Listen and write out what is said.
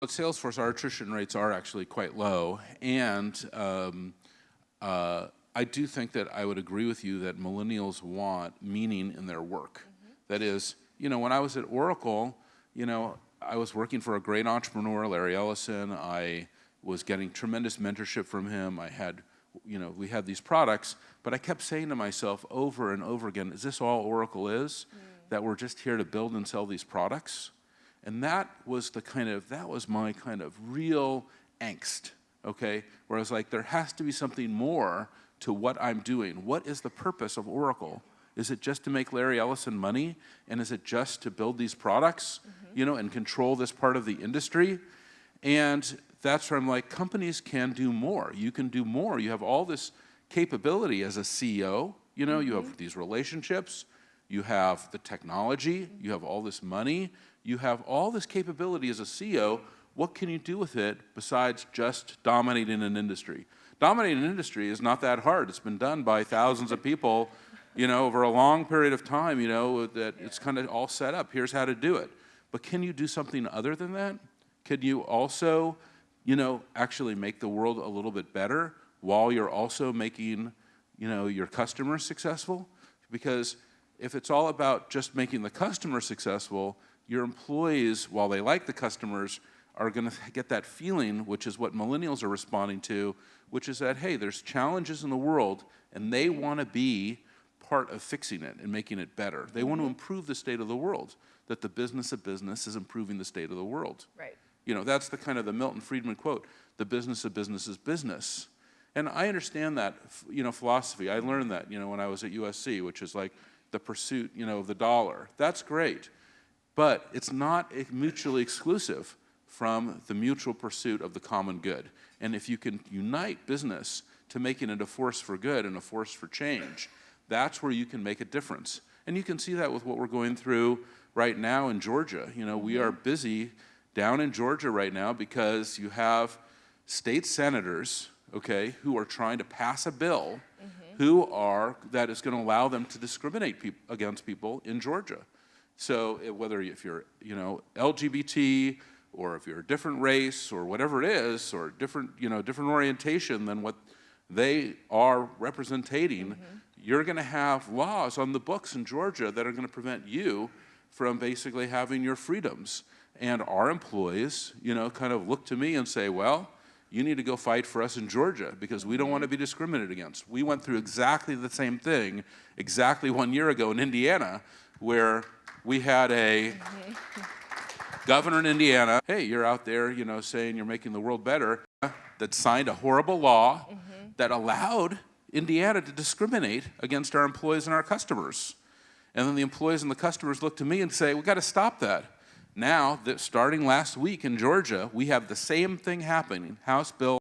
At Salesforce, our attrition rates are actually quite low, and I do think that I would agree with you that millennials want meaning in their work. That is, when I was at Oracle, I was working for a great entrepreneur, Larry Ellison. I was getting tremendous mentorship from him. We had these products, but I kept saying to myself over and over again, is this all Oracle is? That we're just here to build and sell these products? And that was my kind of real angst, okay? Where I was like, there has to be something more to what I'm doing. What is the purpose of Oracle? Is it just to make Larry Ellison money? And is it just to build these products, and control this part of the industry? And that's where I'm like, companies can do more. You can do more. You have all this capability as a CEO. You have these relationships. You have the technology. You have all this money. You have all this capability as a CEO. What can you do with it besides just dominating an industry? Dominating an industry is not that hard. It's been done by thousands of people, over a long period of time, that it's kind of all set up. Here's how to do it. But can you do something other than that? Can you also, actually make the world a little bit better while you're also making, your customers successful? Because if it's all about just making the customer successful, your employees, while they like the customers, are going to get that feeling, which is what millennials are responding to, which is that, hey, there's challenges in the world, and they want to be part of fixing it and making it better. They want to improve the state of the world, that the business of business is improving the state of the world. Right. That's the kind of the Milton Friedman quote, the business of business is business. And I understand that, philosophy. I learned that, when I was at USC, which is like the pursuit, of the dollar. That's great. But it's not mutually exclusive from the mutual pursuit of the common good. And if you can unite business to making it a force for good and a force for change, that's where you can make a difference. And you can see that with what we're going through right now in Georgia. We are busy down in Georgia right now because you have state senators, okay, who are trying to pass a bill that is going to allow them to discriminate against people in Georgia. So whether if you're, LGBT, or if you're a different race, or whatever it is, or different orientation than what they are representing, you're going to have laws on the books in Georgia that are going to prevent you from basically having your freedoms. And our employees, kind of look to me and say, well, you need to go fight for us in Georgia because we don't want to be discriminated against. We went through exactly the same thing exactly 1 year ago in Indiana, where we had a governor in Indiana, hey, you're out there, saying you're making the world better, that signed a horrible law that allowed Indiana to discriminate against our employees and our customers. And then the employees and the customers look to me and say, we've got to stop that. Now, starting last week in Georgia, we have the same thing happening, House Bill